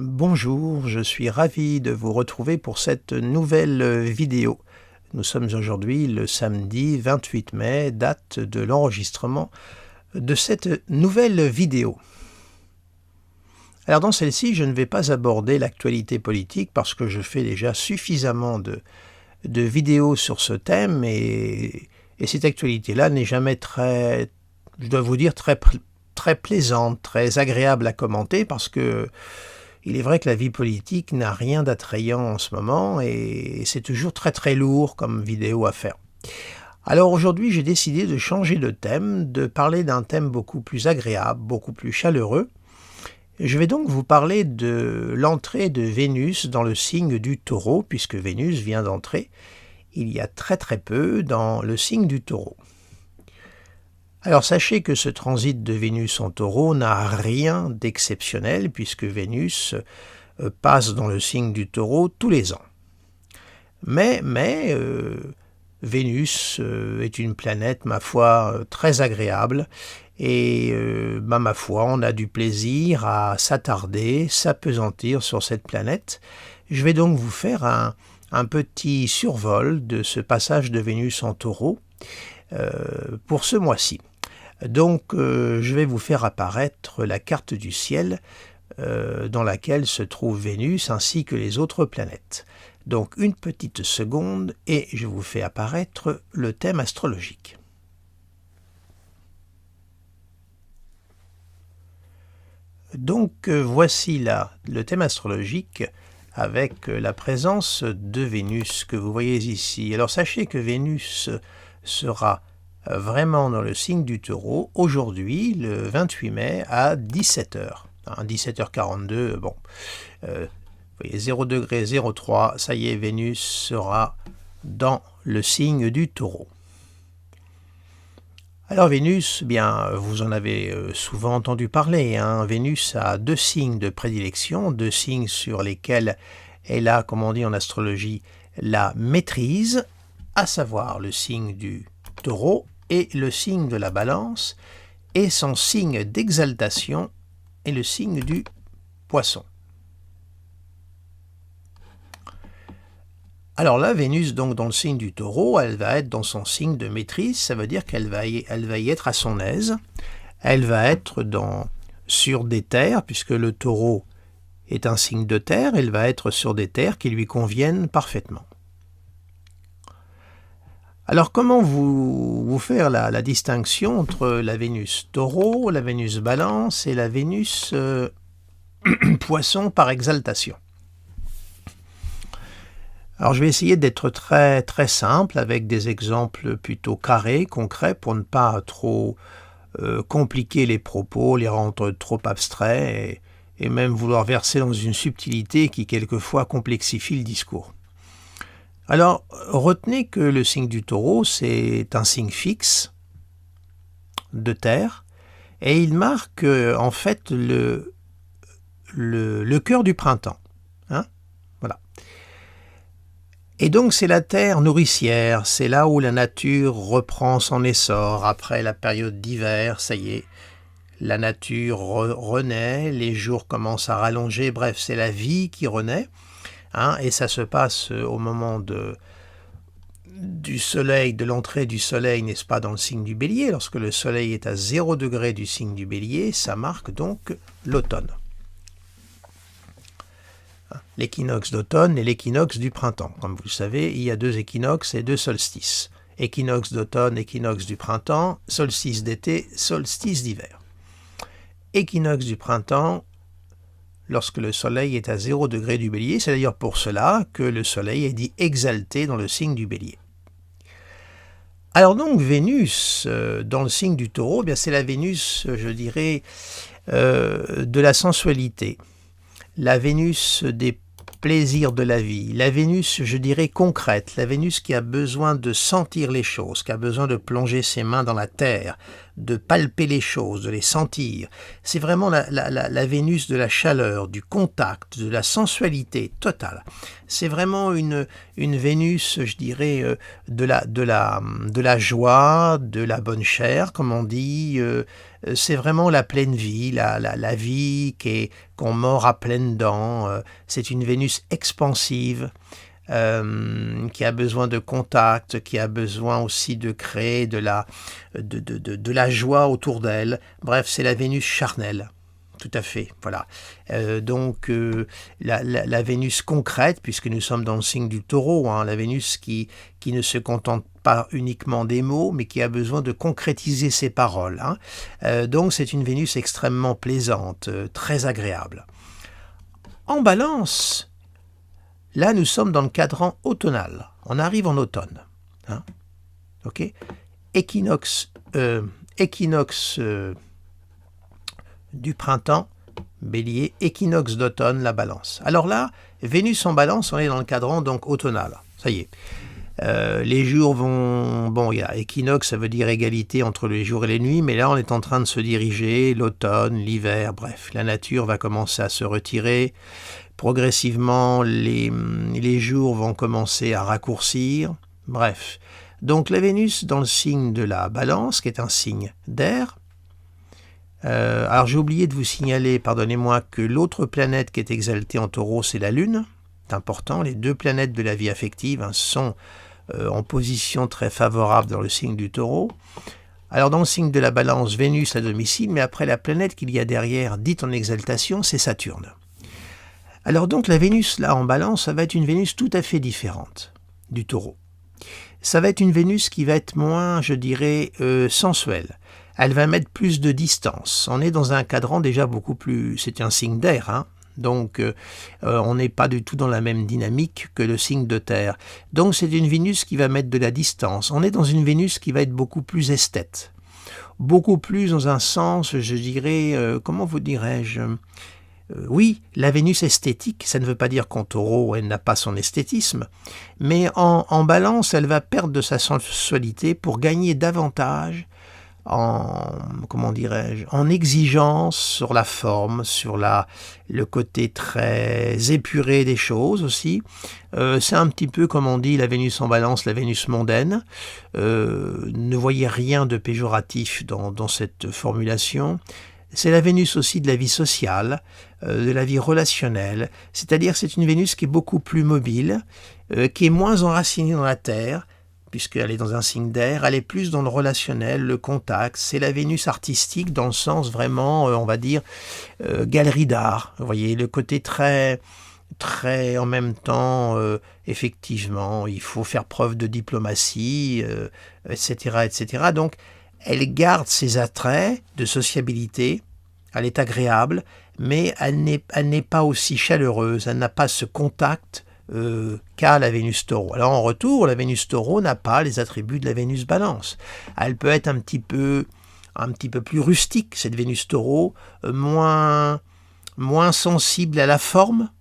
Bonjour, je suis ravi de vous retrouver pour cette nouvelle vidéo. Nous sommes aujourd'hui le samedi 28 mai, date de l'enregistrement de cette nouvelle vidéo. Alors dans celle-ci, je ne vais pas aborder l'actualité politique parce que je fais déjà suffisamment de vidéos sur ce thème et cette actualité-là n'est jamais très, je dois vous dire, très plaisante, très agréable à commenter parce que il est vrai que la vie politique n'a rien d'attrayant en ce moment et c'est toujours très lourd comme vidéo à faire. Alors aujourd'hui, j'ai décidé de changer de thème, de parler d'un thème beaucoup plus agréable, beaucoup plus chaleureux. Je vais donc vous parler de l'entrée de Vénus dans le signe du Taureau, puisque Vénus vient d'entrer il y a très peu dans le signe du Taureau. Alors sachez que ce transit de Vénus en Taureau n'a rien d'exceptionnel puisque Vénus passe dans le signe du Taureau tous les ans. Mais Vénus est une planète, ma foi, très agréable et ma foi, on a du plaisir à s'attarder, s'appesantir sur cette planète. Je vais donc vous faire un petit survol de ce passage de Vénus en Taureau pour ce mois-ci. Donc je vais vous faire apparaître la carte du ciel dans laquelle se trouve Vénus ainsi que les autres planètes. Donc une petite seconde et je vous fais apparaître le thème astrologique. Donc voici là le thème astrologique avec la présence de Vénus que vous voyez ici. Alors sachez que Vénus sera vraiment dans le signe du Taureau, aujourd'hui, le 28 mai, à 17h. 17h42, bon. Vous voyez, 0 degré 03, ça y est, Vénus sera dans le signe du Taureau. Alors Vénus, bien, vous en avez souvent entendu parler. Vénus a deux signes de prédilection, deux signes sur lesquels elle a, comme on dit en astrologie, la maîtrise, à savoir le signe du Taureau et le signe de la Balance, et son signe d'exaltation est le signe du Poisson. Alors là, Vénus, donc dans le signe du Taureau, elle va être dans son signe de maîtrise, ça veut dire qu'elle va y être à son aise, elle va être sur des terres, puisque le Taureau est un signe de terre, elle va être sur des terres qui lui conviennent parfaitement. Alors comment vous faire la distinction entre la Vénus Taureau, la Vénus Balance et la Vénus Poisson par exaltation? Alors je vais essayer d'être très simple avec des exemples plutôt carrés, concrets, pour ne pas trop compliquer les propos, les rendre trop abstraits et même vouloir verser dans une subtilité qui quelquefois complexifie le discours. Alors, retenez que le signe du Taureau, c'est un signe fixe de terre, et il marque en fait le cœur du printemps. Voilà. Et donc c'est la terre nourricière, c'est là où la nature reprend son essor après la période d'hiver, ça y est, la nature renaît, les jours commencent à rallonger, bref, c'est la vie qui renaît. Et ça se passe au moment du soleil, de l'entrée du soleil, n'est-ce pas, dans le signe du Bélier. Lorsque le soleil est à 0 degré du signe du Bélier, ça marque donc l'automne. L'équinoxe d'automne et l'équinoxe du printemps. Comme vous le savez, il y a deux équinoxes et deux solstices. Équinoxe d'automne, équinoxe du printemps, solstice d'été, solstice d'hiver. Équinoxe du printemps, lorsque le soleil est à 0 degré du Bélier, c'est d'ailleurs pour cela que le soleil est dit exalté dans le signe du Bélier. Alors donc Vénus, dans le signe du Taureau, bien c'est la Vénus, je dirais, de la sensualité, la Vénus des plaisirs de la vie, la Vénus, je dirais, concrète, la Vénus qui a besoin de sentir les choses, qui a besoin de plonger ses mains dans la terre, de palper les choses, de les sentir. C'est vraiment la Vénus de la chaleur, du contact, de la sensualité totale. C'est vraiment une Vénus, je dirais, de la joie, de la bonne chair, comme on dit. C'est vraiment la pleine vie, la vie qu'on mord à pleines dents. C'est une Vénus expansive. Qui a besoin de contact, qui a besoin aussi de créer de la joie autour d'elle. Bref, c'est la Vénus charnelle. Tout à fait, voilà. Donc, la Vénus concrète, puisque nous sommes dans le signe du Taureau, hein, la Vénus qui ne se contente pas uniquement des mots, mais qui a besoin de concrétiser ses paroles. Hein. Donc, c'est une Vénus extrêmement plaisante, très agréable. En Balance, là, nous sommes dans le cadran automnal. On arrive en automne. Hein. Ok. Équinoxe du printemps, Bélier. Équinoxe d'automne, la Balance. Alors là, Vénus en Balance, on est dans le cadran donc automnal. Ça y est. Les jours vont... Bon, il y a équinoxe, ça veut dire égalité entre les jours et les nuits, mais là, on est en train de se diriger, l'automne, l'hiver, bref. La nature va commencer à se retirer. Progressivement, les jours vont commencer à raccourcir. Bref. Donc, la Vénus dans le signe de la Balance, qui est un signe d'air. Alors, j'ai oublié de vous signaler, pardonnez-moi, que l'autre planète qui est exaltée en Taureau, c'est la Lune. C'est important. Les deux planètes de la vie affective sont en position très favorable dans le signe du Taureau. Alors, dans le signe de la Balance, Vénus à domicile, mais après, la planète qu'il y a derrière, dite en exaltation, c'est Saturne. Alors donc la Vénus, là, en Balance, ça va être une Vénus tout à fait différente du Taureau. Ça va être une Vénus qui va être moins, je dirais, sensuelle. Elle va mettre plus de distance. On est dans un cadran déjà beaucoup plus... C'est un signe d'air, hein. Donc on n'est pas du tout dans la même dynamique que le signe de terre. Donc c'est une Vénus qui va mettre de la distance. On est dans une Vénus qui va être beaucoup plus esthète. Beaucoup plus dans un sens, je dirais, comment vous dirais-je ? Oui, la Vénus esthétique, ça ne veut pas dire qu'en Taureau, elle n'a pas son esthétisme, mais en Balance, elle va perdre de sa sensualité pour gagner davantage en exigence sur la forme, sur le côté très épuré des choses aussi. C'est un petit peu comme on dit la Vénus en Balance, la Vénus mondaine. Ne voyez rien de péjoratif dans cette formulation. C'est la Vénus aussi de la vie sociale, de la vie relationnelle, c'est-à-dire c'est une Vénus qui est beaucoup plus mobile, qui est moins enracinée dans la Terre, puisqu'elle est dans un signe d'air, elle est plus dans le relationnel, le contact, c'est la Vénus artistique dans le sens vraiment, on va dire, galerie d'art, vous voyez, le côté très en même temps, effectivement, il faut faire preuve de diplomatie, etc., etc., donc elle garde ses attraits de sociabilité, elle est agréable, mais elle n'est pas aussi chaleureuse, elle n'a pas ce contact qu'a la Vénus Taureau. Alors en retour, la Vénus Taureau n'a pas les attributs de la Vénus Balance. Elle peut être un petit peu plus rustique, cette Vénus Taureau, moins sensible à la forme,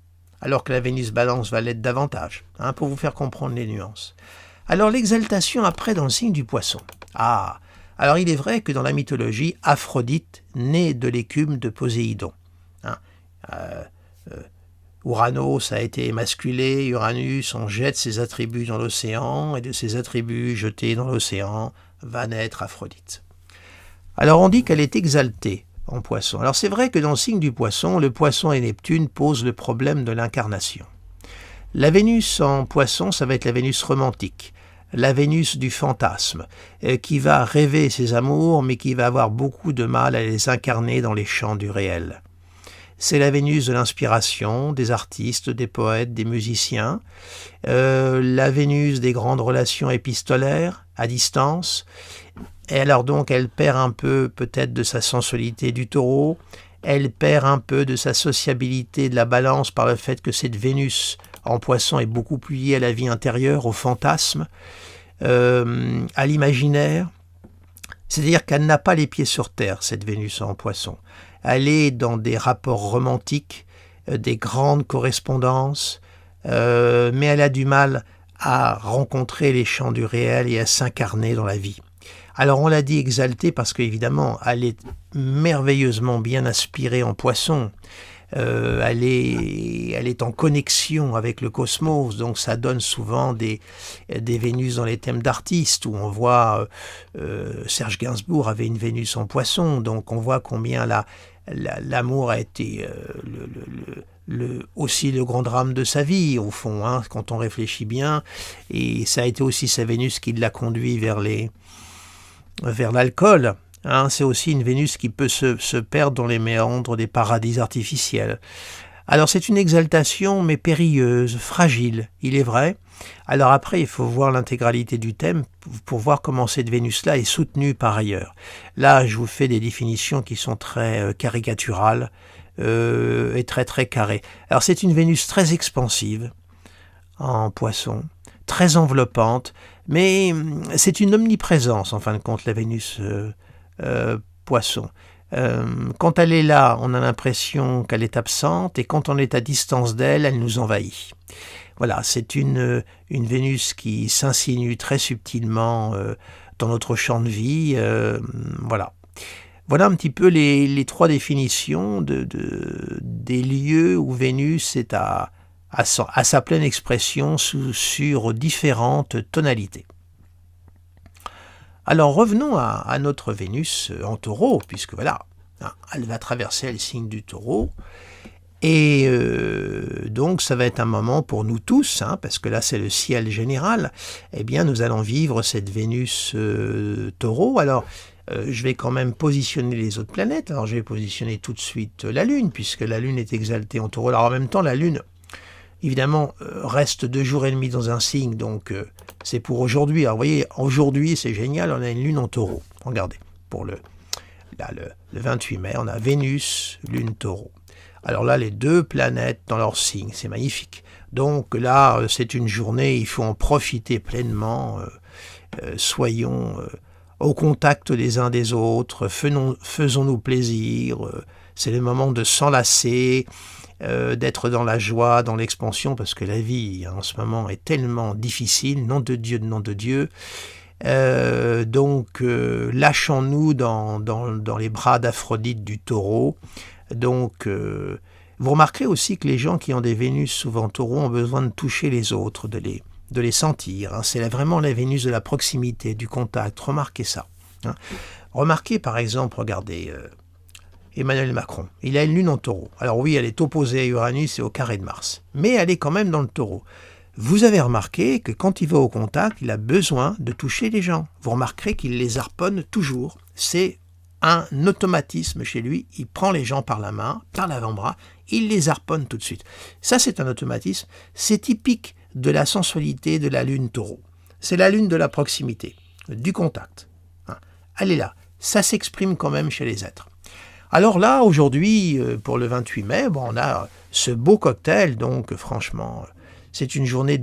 alors que la Vénus Balance va l'être davantage, hein, pour vous faire comprendre les nuances. Alors l'exaltation après dans le signe du Poisson. Alors il est vrai que dans la mythologie, Aphrodite naît de l'écume de Poséidon. Hein. Uranos a été émasculé, Uranus, on jette ses attributs dans l'océan, et de ses attributs jetés dans l'océan va naître Aphrodite. Alors on dit qu'elle est exaltée en Poisson. Alors c'est vrai que dans le signe du Poisson, le Poisson et Neptune posent le problème de l'incarnation. La Vénus en Poisson, ça va être la Vénus romantique. La Vénus du fantasme, qui va rêver ses amours, mais qui va avoir beaucoup de mal à les incarner dans les champs du réel. C'est la Vénus de l'inspiration, des artistes, des poètes, des musiciens, la Vénus des grandes relations épistolaires, à distance, et alors donc elle perd un peu peut-être de sa sensualité du Taureau, elle perd un peu de sa sociabilité de la Balance par le fait que cette Vénus en Poisson est beaucoup plus liée à la vie intérieure, au fantasme, à l'imaginaire. C'est-à-dire qu'elle n'a pas les pieds sur terre, cette Vénus en Poisson. Elle est dans des rapports romantiques, des grandes correspondances, mais elle a du mal à rencontrer les champs du réel et à s'incarner dans la vie. Alors on l'a dit exaltée parce qu'évidemment, elle est merveilleusement bien aspirée en Poisson. Elle est en connexion avec le cosmos, donc ça donne souvent des Vénus dans les thèmes d'artistes, où on voit Serge Gainsbourg avait une Vénus en Poisson, donc on voit combien l'amour a été aussi le grand drame de sa vie, au fond, hein, quand on réfléchit bien, et ça a été aussi sa Vénus qui l'a conduit vers l'alcool. Hein, c'est aussi une Vénus qui peut se perdre dans les méandres des paradis artificiels. Alors c'est une exaltation, mais périlleuse, fragile, il est vrai. Alors après, il faut voir l'intégralité du thème pour voir comment cette Vénus-là est soutenue par ailleurs. Là, je vous fais des définitions qui sont très caricaturales et très très carrées. Alors c'est une Vénus très expansive en Poisson, très enveloppante, mais c'est une omniprésence en fin de compte, la Vénus Poisson. Quand elle est là, on a l'impression qu'elle est absente, et quand on est à distance d'elle, elle nous envahit. Voilà, c'est une Vénus qui s'insinue très subtilement dans notre champ de vie. Voilà. Voilà un petit peu les trois définitions des lieux où Vénus est à sa pleine expression sur différentes tonalités. Alors revenons à notre Vénus en Taureau, puisque voilà, elle va traverser le signe du Taureau, et donc ça va être un moment pour nous tous, hein, parce que là c'est le ciel général, eh bien nous allons vivre cette Vénus Taureau. Alors je vais quand même positionner les autres planètes. Alors je vais positionner tout de suite la Lune, puisque la Lune est exaltée en Taureau. Alors en même temps, la Lune, évidemment, reste 2 jours et demi dans un signe, donc c'est pour aujourd'hui. Alors vous voyez, aujourd'hui c'est génial, on a une Lune en Taureau. Regardez, pour le 28 mai, on a Vénus, Lune, Taureau. Alors là, les 2 planètes dans leur signe, c'est magnifique. Donc là, c'est une journée, il faut en profiter pleinement. Soyons au contact des uns des autres, faisons-nous plaisir. C'est le moment de s'enlacer, d'être dans la joie, dans l'expansion, parce que la vie en ce moment est tellement difficile, nom de Dieu, nom de Dieu. Donc lâchons-nous dans les bras d'Aphrodite du Taureau. Donc vous remarquerez aussi que les gens qui ont des Vénus souvent Taureau ont besoin de toucher les autres, de les sentir. Hein. C'est vraiment la Vénus de la proximité, du contact. Remarquez ça. Hein. Remarquez par exemple, regardez, Emmanuel Macron. Il a une Lune en Taureau. Alors oui, elle est opposée à Uranus et au carré de Mars. Mais elle est quand même dans le Taureau. Vous avez remarqué que quand il va au contact, il a besoin de toucher les gens. Vous remarquerez qu'il les harponne toujours. C'est un automatisme chez lui. Il prend les gens par la main, par l'avant-bras, il les harponne tout de suite. Ça, c'est un automatisme. C'est typique de la sensualité de la Lune Taureau. C'est la Lune de la proximité, du contact. Hein. Elle est là. Ça s'exprime quand même chez les êtres. Alors là, aujourd'hui, pour le 28 mai, on a ce beau cocktail, donc franchement, c'est une journée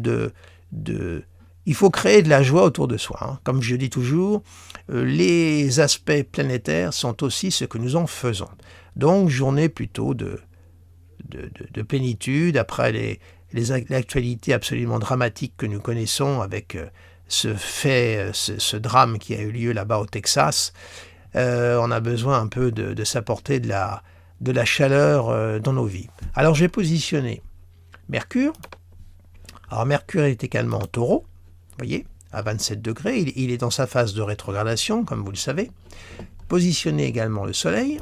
il faut créer de la joie autour de soi. Hein. Comme je dis toujours, les aspects planétaires sont aussi ce que nous en faisons. Donc, journée plutôt de plénitude, après l'actualité absolument dramatique que nous connaissons avec ce drame qui a eu lieu là-bas au Texas. On a besoin un peu de s'apporter de la chaleur dans nos vies. Alors j'ai positionné Mercure. Alors Mercure est également en Taureau, vous voyez, à 27 degrés. Il est dans sa phase de rétrogradation, comme vous le savez. Positionné également le Soleil,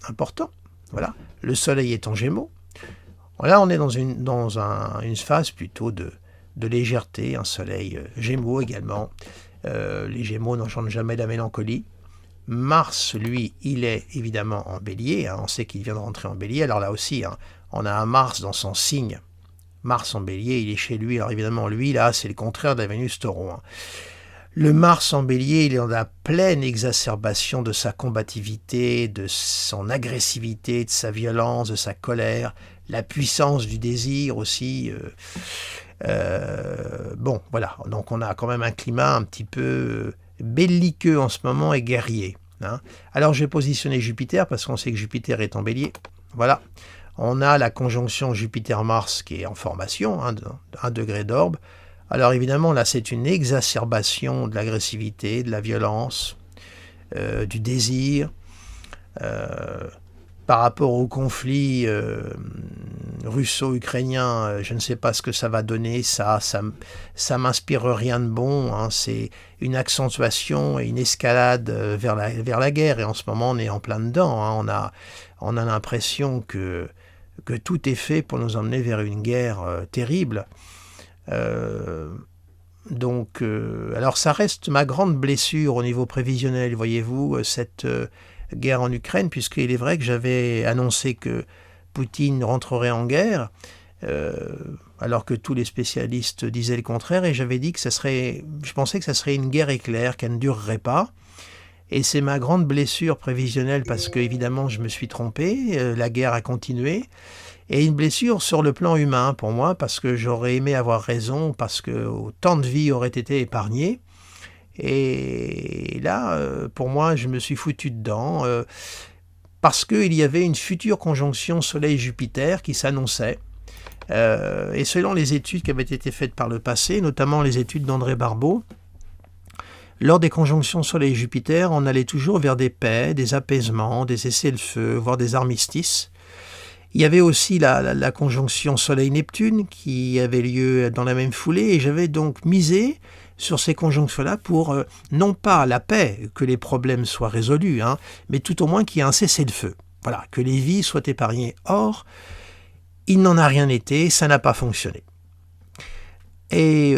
important. Voilà, le Soleil est en Gémeaux. Là, on est dans une phase plutôt de légèreté, un Soleil Gémeaux également. Les Gémeaux n'enchantent jamais la mélancolie. Mars, lui, il est évidemment en Bélier. Hein, on sait qu'il vient de rentrer en Bélier. Alors là aussi, hein, on a un Mars dans son signe. Mars en Bélier, il est chez lui. Alors évidemment, lui, là, c'est le contraire de la Vénus Taureau. Hein. Le Mars en Bélier, il est dans la pleine exacerbation de sa combativité, de son agressivité, de sa violence, de sa colère, la puissance du désir aussi. Bon, voilà. Donc on a quand même un climat un petit peu belliqueux en ce moment et guerrier. Hein. Alors j'ai positionné Jupiter parce qu'on sait que Jupiter est en Bélier. Voilà. On a la conjonction Jupiter-Mars qui est en formation, 1 degré d'orbe. Alors évidemment, là, c'est une exacerbation de l'agressivité, de la violence. du désir. Par rapport au conflit russo-ukrainien, je ne sais pas ce que ça va donner, ça m'inspire rien de bon, hein. C'est une accentuation et une escalade vers la guerre, et en ce moment on est en plein dedans, hein. On a l'impression que tout est fait pour nous emmener vers une guerre terrible. Alors ça reste ma grande blessure au niveau prévisionnel, voyez-vous, cette guerre en Ukraine, puisqu'il est vrai que j'avais annoncé que Poutine rentrerait en guerre, alors que tous les spécialistes disaient le contraire, et j'avais dit que je pensais que ça serait une guerre éclair, qu'elle ne durerait pas. Et c'est ma grande blessure prévisionnelle, parce que évidemment je me suis trompé, la guerre a continué, et une blessure sur le plan humain pour moi, parce que j'aurais aimé avoir raison, parce que autant de vies auraient été épargnées. Et là, pour moi, je me suis foutu dedans, parce qu'il y avait une future conjonction Soleil-Jupiter qui s'annonçait. Et selon les études qui avaient été faites par le passé, notamment les études d'André Barbeau, lors des conjonctions Soleil-Jupiter, on allait toujours vers des paix, des apaisements, des cessez-le-feu, voire des armistices. Il y avait aussi la conjonction Soleil-Neptune qui avait lieu dans la même foulée, et j'avais donc misé sur ces conjonctions-là pour, non pas la paix, que les problèmes soient résolus, hein, mais tout au moins qu'il y ait un cessez-le-feu. Voilà, que les vies soient épargnées. Or, il n'en a rien été, ça n'a pas fonctionné. Et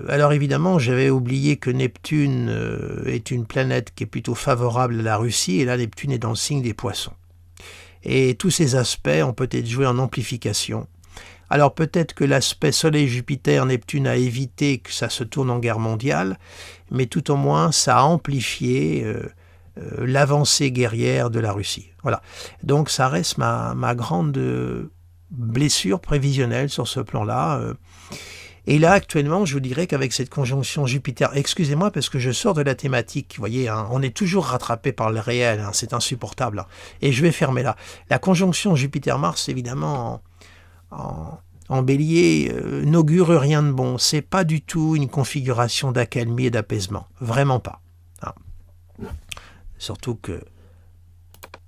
alors évidemment, j'avais oublié que Neptune est une planète qui est plutôt favorable à la Russie, et là, Neptune est dans le signe des Poissons. Et tous ces aspects ont peut-être joué en amplification. Alors peut-être que l'aspect Soleil-Jupiter-Neptune a évité que ça se tourne en guerre mondiale, mais tout au moins ça a amplifié l'avancée guerrière de la Russie. Voilà. Donc ça reste ma grande blessure prévisionnelle sur ce plan-là. Et là, actuellement, je vous dirais qu'avec cette conjonction Jupiter, excusez-moi parce que je sors de la thématique, vous voyez, hein, on est toujours rattrapé par le réel, hein, c'est insupportable. Hein, et je vais fermer là. La conjonction Jupiter-Mars, évidemment, en bélier, n'augure rien de bon. C'est pas du tout une configuration d'accalmie et d'apaisement. Vraiment pas. Hein. Surtout que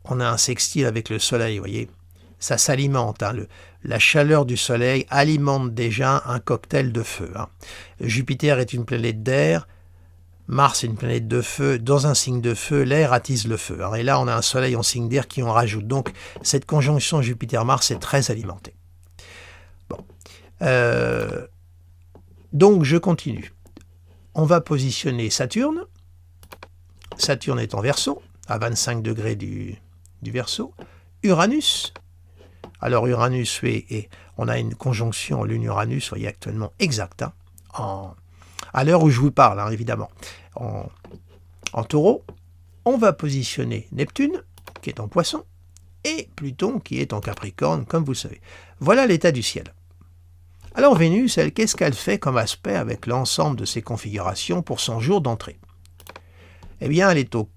on a un sextile avec le soleil, vous voyez. Ça s'alimente, hein, la chaleur du soleil alimente déjà un cocktail de feu. Hein. Jupiter est une planète d'air, Mars est une planète de feu. Dans un signe de feu, l'air attise le feu. Hein. Et là, on a un soleil en signe d'air qui en rajoute. Donc, cette conjonction Jupiter-Mars est très alimentée. Bon. Donc, je continue. On va positionner Saturne. Saturne est en Verseau, à 25 degrés du Verseau. Uranus. Alors Uranus, on a une conjonction Lune-Uranus, vous voyez actuellement exacte, hein, à l'heure où je vous parle, hein, évidemment. En Taureau, on va positionner Neptune, qui est en Poisson, et Pluton, qui est en Capricorne, comme vous le savez. Voilà l'état du ciel. Alors Vénus, elle, qu'est-ce qu'elle fait comme aspect avec l'ensemble de ses configurations pour son jour d'entrée? Eh bien, elle est au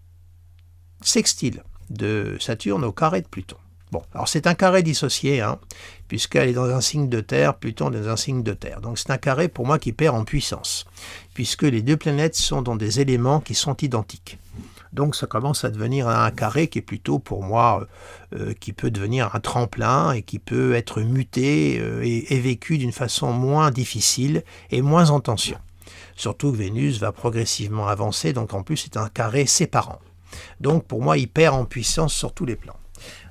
sextile de Saturne au carré de Pluton. Bon, alors c'est un carré dissocié, hein, puisqu'elle est dans un signe de terre, Pluton est dans un signe de terre. Donc c'est un carré pour moi qui perd en puissance, puisque les deux planètes sont dans des éléments qui sont identiques. Donc ça commence à devenir un carré qui est plutôt pour moi, qui peut devenir un tremplin et qui peut être muté et vécu d'une façon moins difficile et moins en tension. Surtout que Vénus va progressivement avancer, donc en plus c'est un carré séparant. Donc pour moi il perd en puissance sur tous les plans.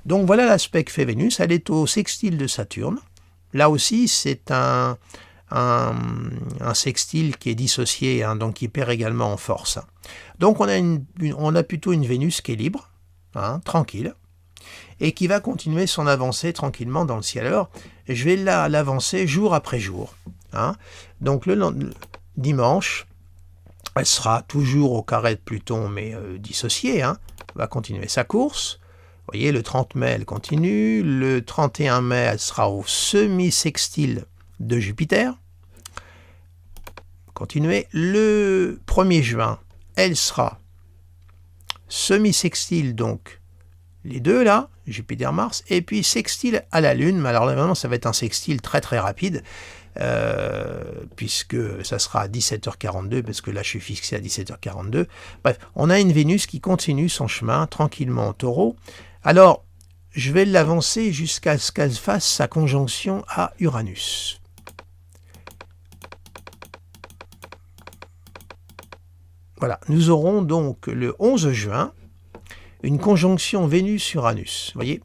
Donc voilà l'aspect que fait Vénus, elle est au sextile de Saturne. Là aussi, c'est un sextile qui est dissocié, hein, donc qui perd également en force. Donc on a plutôt une Vénus qui est libre, hein, tranquille, et qui va continuer son avancée tranquillement dans le ciel. Alors, je vais l'avancer jour après jour. Hein. Donc le dimanche, elle sera toujours au carré de Pluton, mais dissociée, hein, va continuer sa course. Vous voyez, le 30 mai, elle continue. Le 31 mai, elle sera au semi-sextile de Jupiter. Continuez. Le 1er juin, elle sera semi-sextile, donc les deux là, Jupiter-Mars, et puis sextile à la Lune. Mais alors là, vraiment, ça va être un sextile très très rapide, puisque ça sera à 17h42, parce que là je suis fixé à 17h42. Bref, on a une Vénus qui continue son chemin tranquillement en Taureau. Alors, je vais l'avancer jusqu'à ce qu'elle fasse sa conjonction à Uranus. Voilà, nous aurons donc le 11 juin une conjonction Vénus-Uranus, vous voyez,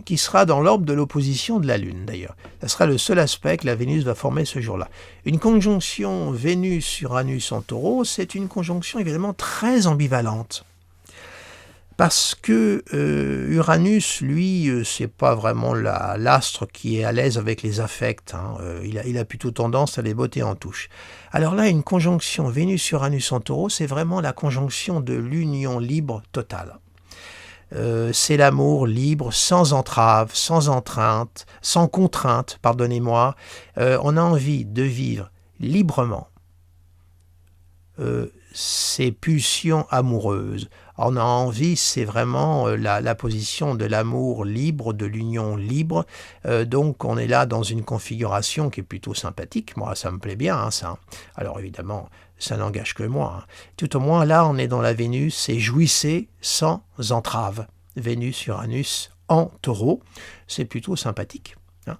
qui sera dans l'ordre de l'opposition de la Lune d'ailleurs. Ce sera le seul aspect que la Vénus va former ce jour-là. Une conjonction Vénus-Uranus en Taureau, c'est une conjonction évidemment très ambivalente. Parce que Uranus, lui, c'est pas vraiment l'astre qui est à l'aise avec les affects. Hein. Il a plutôt tendance à les botter en touche. Alors là, une conjonction Vénus-Uranus en Taureau, c'est vraiment la conjonction de l'union libre totale. C'est l'amour libre, sans entrave, sans entrainte, sans contrainte, pardonnez-moi. On a envie de vivre librement ces pulsions amoureuses. On a envie, c'est vraiment la position de l'amour libre, de l'union libre. Donc on est là dans une configuration qui est plutôt sympathique. Moi, ça me plaît bien, hein, ça. Alors évidemment, ça n'engage que moi. Hein. Tout au moins, là, on est dans la Vénus et jouissez sans entrave. Vénus-Uranus en Taureau, c'est plutôt sympathique. Hein.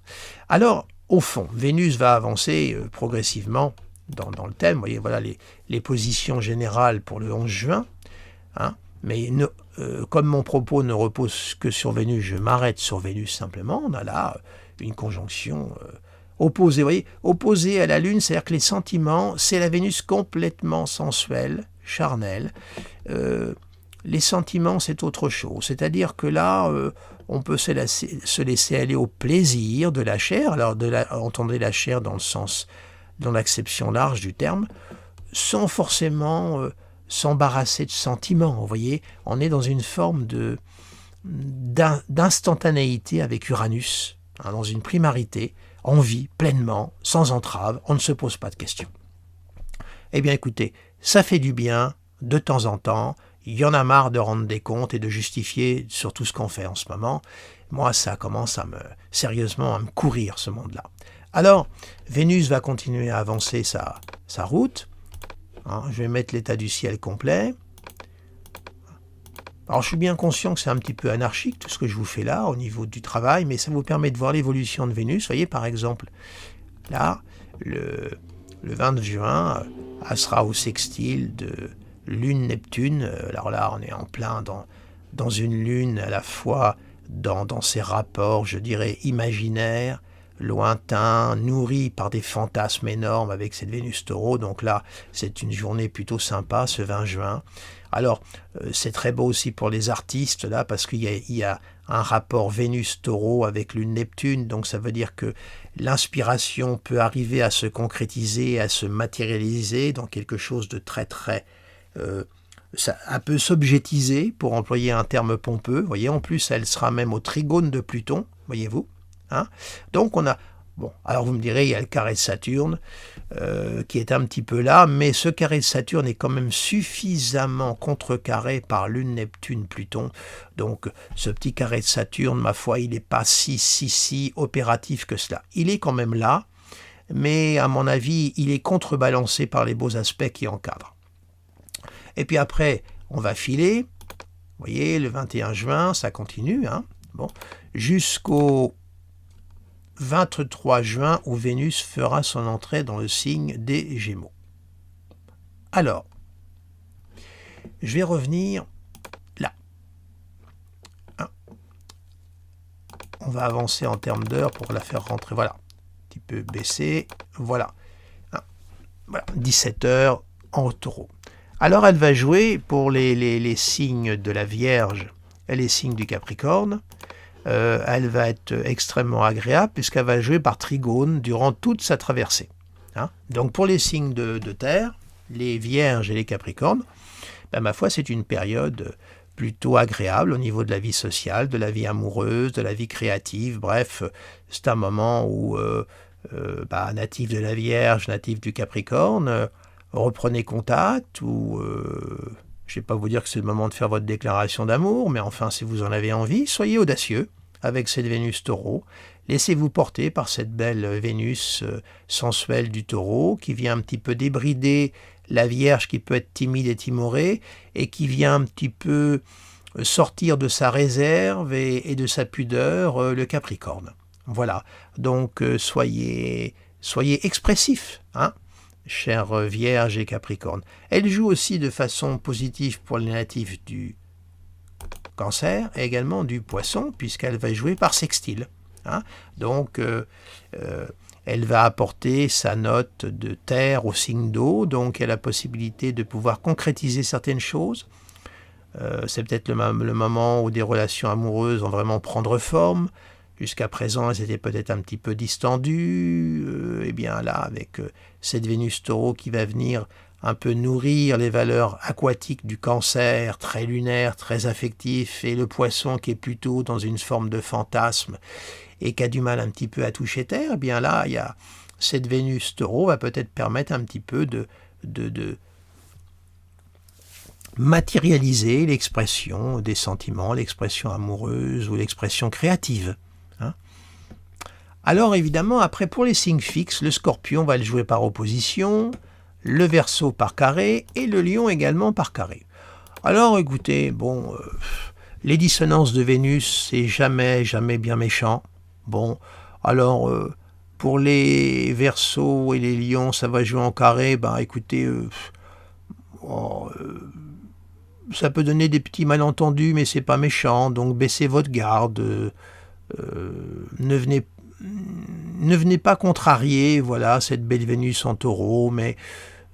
Alors, au fond, Vénus va avancer progressivement dans le thème. Vous voyez, voilà les positions générales pour le 11 juin. Hein. Mais comme mon propos ne repose que sur Vénus, je m'arrête sur Vénus simplement. On a là une conjonction opposée. Vous voyez, opposée à la Lune, c'est-à-dire que les sentiments, c'est la Vénus complètement sensuelle, charnelle. Les sentiments, c'est autre chose. C'est-à-dire que là, on peut se laisser aller au plaisir de la chair. Alors, entendez la chair dans l'acception large du terme, sans forcément s'embarrasser de sentiments. Vous voyez, on est dans une forme d'instantanéité avec Uranus, hein, dans une primarité, on vit pleinement, sans entrave, on ne se pose pas de questions. Eh bien écoutez, ça fait du bien de temps en temps, il y en a marre de rendre des comptes et de justifier sur tout ce qu'on fait en ce moment. Moi, ça commence sérieusement à me courir, ce monde-là. Alors, Vénus va continuer à avancer sa route. Hein, je vais mettre l'état du ciel complet. Alors, je suis bien conscient que c'est un petit peu anarchique, tout ce que je vous fais là, au niveau du travail, mais ça vous permet de voir l'évolution de Vénus. Vous voyez, par exemple, là, le 20 juin, elle sera au sextile de Lune-Neptune. Alors là, on est en plein dans une Lune à la fois dans ses rapports, je dirais, imaginaires, lointain, nourri par des fantasmes énormes avec cette Vénus Taureau. Donc là, c'est une journée plutôt sympa, ce 20 juin. Alors, c'est très beau aussi pour les artistes, là, parce qu'il y a un rapport Vénus Taureau avec Lune Neptune. Donc ça veut dire que l'inspiration peut arriver à se concrétiser, à se matérialiser dans quelque chose de très, très... ça, un peu s'objetiser, pour employer un terme pompeux. Vous voyez, en plus, elle sera même au trigone de Pluton, voyez-vous. Hein. Donc on a, bon, alors vous me direz, il y a le carré de Saturne qui est un petit peu là, mais ce carré de Saturne est quand même suffisamment contrecarré par Lune, Neptune, Pluton. Donc ce petit carré de Saturne, ma foi, il n'est pas si opératif que cela. Il est quand même là, mais à mon avis, il est contrebalancé par les beaux aspects qui encadrent. Et puis après, on va filer, vous voyez, le 21 juin, ça continue, hein, bon, jusqu'au 23 juin où Vénus fera son entrée dans le signe des Gémeaux. Alors, je vais revenir là. Hein. On va avancer en termes d'heures pour la faire rentrer. Voilà, un petit peu baisser. Voilà. Hein. Voilà. 17 heures en Taureau. Alors, elle va jouer pour les signes de la Vierge et les signes du Capricorne. Elle va être extrêmement agréable puisqu'elle va jouer par trigone durant toute sa traversée. Hein. Donc pour les signes de terre, les Vierges et les Capricornes, ben, ma foi, c'est une période plutôt agréable au niveau de la vie sociale, de la vie amoureuse, de la vie créative. Bref, c'est un moment où, natif de la Vierge, natif du Capricorne, reprenez contact ou... je ne vais pas vous dire que c'est le moment de faire votre déclaration d'amour, mais enfin, si vous en avez envie, soyez audacieux. avec cette Vénus Taureau. Laissez-vous porter par cette belle Vénus sensuelle du Taureau qui vient un petit peu débrider la Vierge qui peut être timide et timorée et qui vient un petit peu sortir de sa réserve et de sa pudeur le Capricorne. Voilà, donc soyez expressifs, hein, chers Vierges et Capricorne. Elle joue aussi de façon positive pour les natifs du Cancer et également du Poisson, puisqu'elle va jouer par sextile. Hein. Donc, elle va apporter sa note de terre au signe d'eau, donc elle a la possibilité de pouvoir concrétiser certaines choses. C'est peut-être le moment où des relations amoureuses vont vraiment prendre forme. Jusqu'à présent, elles étaient peut-être un petit peu distendues. Et bien là, avec cette Vénus Taureau qui va venir un peu nourrir les valeurs aquatiques du Cancer, très lunaire, très affectif, et le Poisson qui est plutôt dans une forme de fantasme et qui a du mal un petit peu à toucher terre, eh bien là, il y a cette Vénus Taureau va peut-être permettre un petit peu de matérialiser l'expression des sentiments, l'expression amoureuse ou l'expression créative. Hein. Alors évidemment, après pour les signes fixes, le Scorpion va le jouer par opposition, le Verseau par carré et le Lion également par carré. Alors écoutez, bon, les dissonances de Vénus, c'est jamais bien méchant. Bon, alors pour les Verseaux et les Lions, ça va jouer en carré, bah écoutez, ça peut donner des petits malentendus, mais c'est pas méchant, donc baissez votre garde, ne venez pas contrarier, voilà, cette belle Vénus en Taureau, mais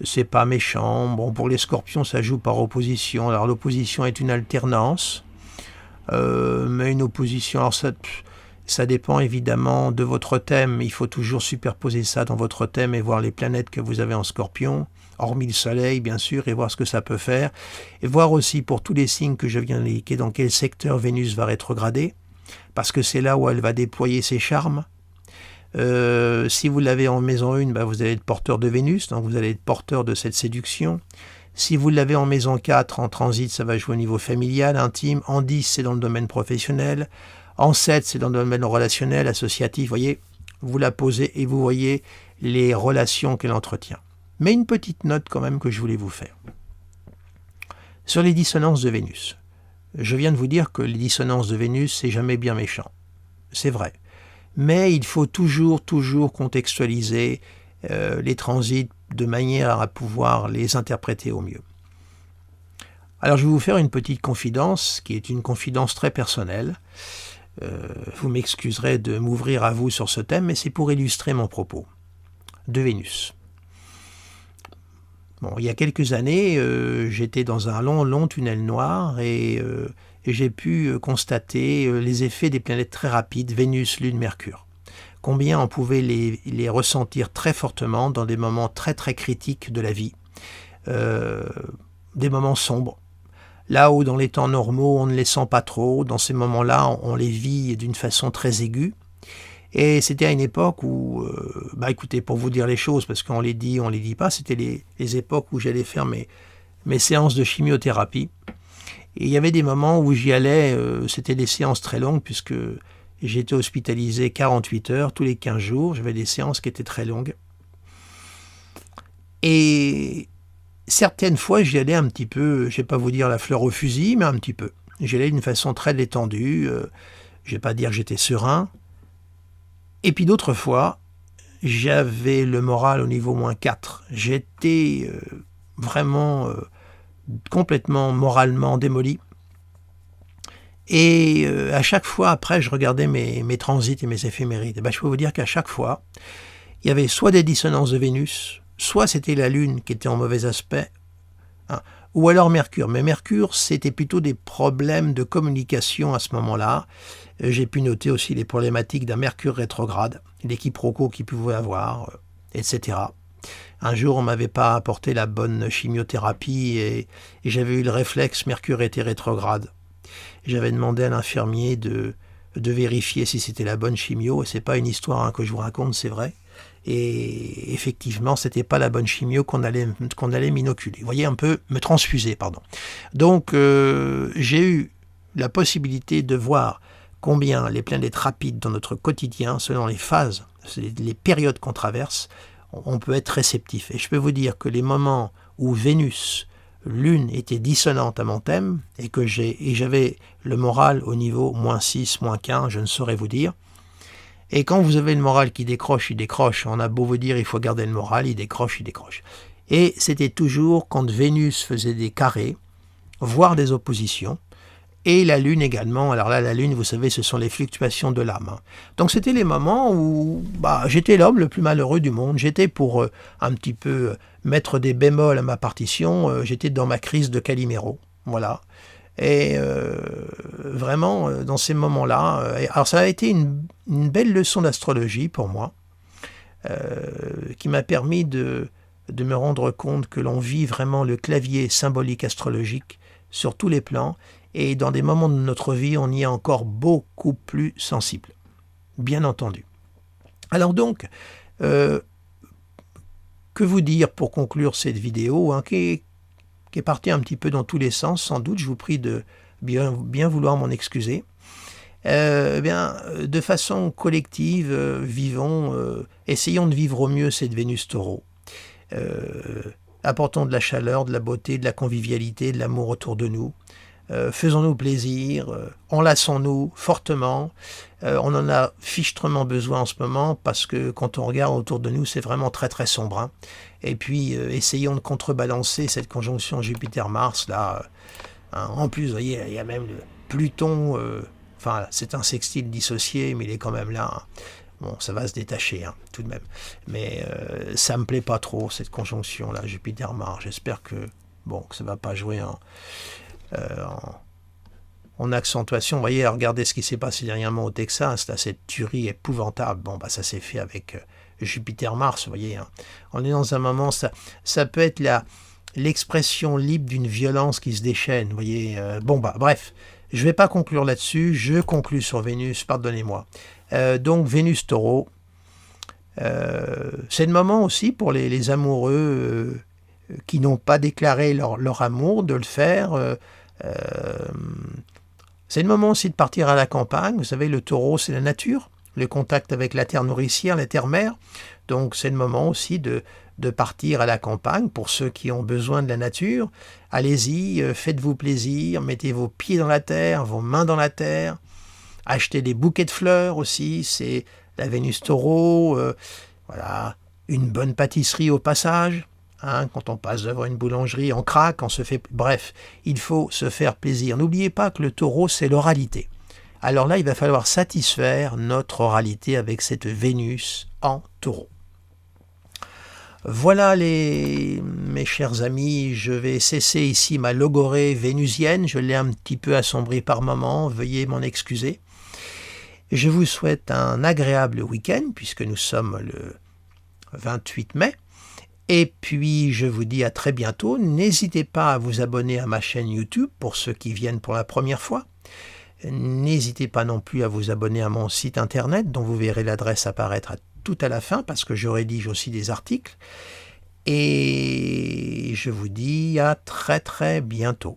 c'est pas méchant. Bon, pour les Scorpions, ça joue par opposition. Alors l'opposition est une alternance, mais une opposition, alors ça dépend évidemment de votre thème. Il faut toujours superposer ça dans votre thème et voir les planètes que vous avez en Scorpion, hormis le Soleil bien sûr, et voir ce que ça peut faire. Et voir aussi pour tous les signes que je viens d'indiquer dans quel secteur Vénus va rétrograder, parce que c'est là où elle va déployer ses charmes. Si vous l'avez en maison 1, bah vous allez être porteur de Vénus, donc vous allez être porteur de cette séduction. Si vous l'avez en maison 4, en transit, ça va jouer au niveau familial, intime. En 10, c'est dans le domaine professionnel. En 7, c'est dans le domaine relationnel, associatif. Vous voyez, vous la posez et vous voyez les relations qu'elle entretient. Mais une petite note quand même que je voulais vous faire. Sur les dissonances de Vénus. Je viens de vous dire que les dissonances de Vénus, c'est jamais bien méchant. C'est vrai. Mais il faut toujours contextualiser les transits de manière à pouvoir les interpréter au mieux. Alors je vais vous faire une petite confidence, qui est une confidence très personnelle. Vous m'excuserez de m'ouvrir à vous sur ce thème, mais c'est pour illustrer mon propos. De Vénus. Bon, il y a quelques années, j'étais dans un long tunnel noir et j'ai pu constater les effets des planètes très rapides, Vénus, Lune, Mercure. Combien on pouvait les ressentir très fortement dans des moments très critiques de la vie, des moments sombres. Là où dans les temps normaux, on ne les sent pas trop, dans ces moments-là, on les vit d'une façon très aiguë. Et c'était à une époque où, écoutez, pour vous dire les choses, parce qu'on les dit pas, c'était les époques où j'allais faire mes séances de chimiothérapie. Et il y avait des moments où j'y allais, c'était des séances très longues, puisque j'étais hospitalisé 48 heures, tous les 15 jours, j'avais des séances qui étaient très longues. Et certaines fois, j'y allais un petit peu, je ne vais pas vous dire la fleur au fusil, mais un petit peu. J'y allais d'une façon très détendue, je ne vais pas dire que j'étais serein. Et puis d'autres fois, j'avais le moral au niveau -4. J'étais vraiment complètement moralement démoli. Et à chaque fois, après, je regardais mes transits et mes éphémérides. Et je peux vous dire qu'à chaque fois, il y avait soit des dissonances de Vénus, soit c'était la Lune qui était en mauvais aspect, hein, ou alors Mercure. Mais Mercure, c'était plutôt des problèmes de communication à ce moment-là. J'ai pu noter aussi les problématiques d'un Mercure rétrograde, les quiproquos qu'il pouvait avoir, etc. Un jour, on ne m'avait pas apporté la bonne chimiothérapie et j'avais eu le réflexe, Mercure était rétrograde. J'avais demandé à l'infirmier de vérifier si c'était la bonne chimio, et c'est pas une histoire que je vous raconte, c'est vrai. Et effectivement, c'était pas la bonne chimio qu'on allait m'inoculer. Vous voyez, un peu me transfuser, pardon. Donc, j'ai eu la possibilité de voir combien les planètes rapides dans notre quotidien, selon les phases, les périodes qu'on traverse, on peut être réceptif. Et je peux vous dire que les moments où Vénus, Lune était dissonante à mon thème et que j'avais le moral au niveau -6, -15, je ne saurais vous dire. Et quand vous avez le moral qui décroche, il décroche. On a beau vous dire il faut garder le moral, il décroche, il décroche. Et c'était toujours quand Vénus faisait des carrés, voire des oppositions, et la Lune également. Alors là, la Lune, vous savez, ce sont les fluctuations de l'âme. Donc c'était les moments où j'étais l'homme le plus malheureux du monde. J'étais pour un petit peu mettre des bémols à ma partition, j'étais dans ma crise de Calimero. Voilà. Et vraiment, dans ces moments-là, alors ça a été une belle leçon d'astrologie pour moi, qui m'a permis de me rendre compte que l'on vit vraiment le clavier symbolique astrologique sur tous les plans, et dans des moments de notre vie, on y est encore beaucoup plus sensible, bien entendu. Alors donc, que vous dire pour conclure cette vidéo, qui est partie un petit peu dans tous les sens, sans doute, je vous prie de bien vouloir m'en excuser. De façon collective, essayons de vivre au mieux cette Vénus Taureau. Apportons de la chaleur, de la beauté, de la convivialité, de l'amour autour de nous. Faisons-nous plaisir, enlaçons-nous fortement. On en a fichtrement besoin en ce moment parce que quand on regarde autour de nous, c'est vraiment très très sombre. Et puis, essayons de contrebalancer cette conjonction Jupiter-Mars. Là, en plus, vous voyez, il y a même le Pluton. C'est un sextile dissocié, mais il est quand même là. Bon, ça va se détacher, tout de même. Mais ça me plaît pas trop, cette conjonction-là, Jupiter-Mars. J'espère que ça va pas jouer en accentuation. Vous voyez, regardez ce qui s'est passé dernièrement au Texas, là, cette tuerie épouvantable. Ça s'est fait avec Jupiter-Mars, vous voyez. On est dans un moment, ça peut être l'expression libre d'une violence qui se déchaîne, vous voyez. Bref, je ne vais pas conclure là-dessus, je conclus sur Vénus, pardonnez-moi. Donc, Vénus Taureau, c'est le moment aussi pour les amoureux qui n'ont pas déclaré leur amour, de le faire. C'est le moment aussi de partir à la campagne. Vous savez, le taureau, c'est la nature, le contact avec la terre nourricière, la terre-mère. Donc, c'est le moment aussi de partir à la campagne pour ceux qui ont besoin de la nature. Allez-y, faites-vous plaisir, mettez vos pieds dans la terre, vos mains dans la terre. Achetez des bouquets de fleurs aussi, c'est la Vénus Taureau. Voilà, une bonne pâtisserie au passage. Quand on passe devant une boulangerie, on craque, on se fait... Bref, il faut se faire plaisir. N'oubliez pas que le taureau, c'est l'oralité. Alors là, il va falloir satisfaire notre oralité avec cette Vénus en taureau. Voilà mes chers amis, je vais cesser ici ma logorée vénusienne. Je l'ai un petit peu assombrie par moments, veuillez m'en excuser. Je vous souhaite un agréable week-end, puisque nous sommes le 28 mai. Et puis, je vous dis à très bientôt. N'hésitez pas à vous abonner à ma chaîne YouTube pour ceux qui viennent pour la première fois. N'hésitez pas non plus à vous abonner à mon site internet, dont vous verrez l'adresse apparaître tout à la fin, parce que je rédige aussi des articles. Et je vous dis à très très bientôt.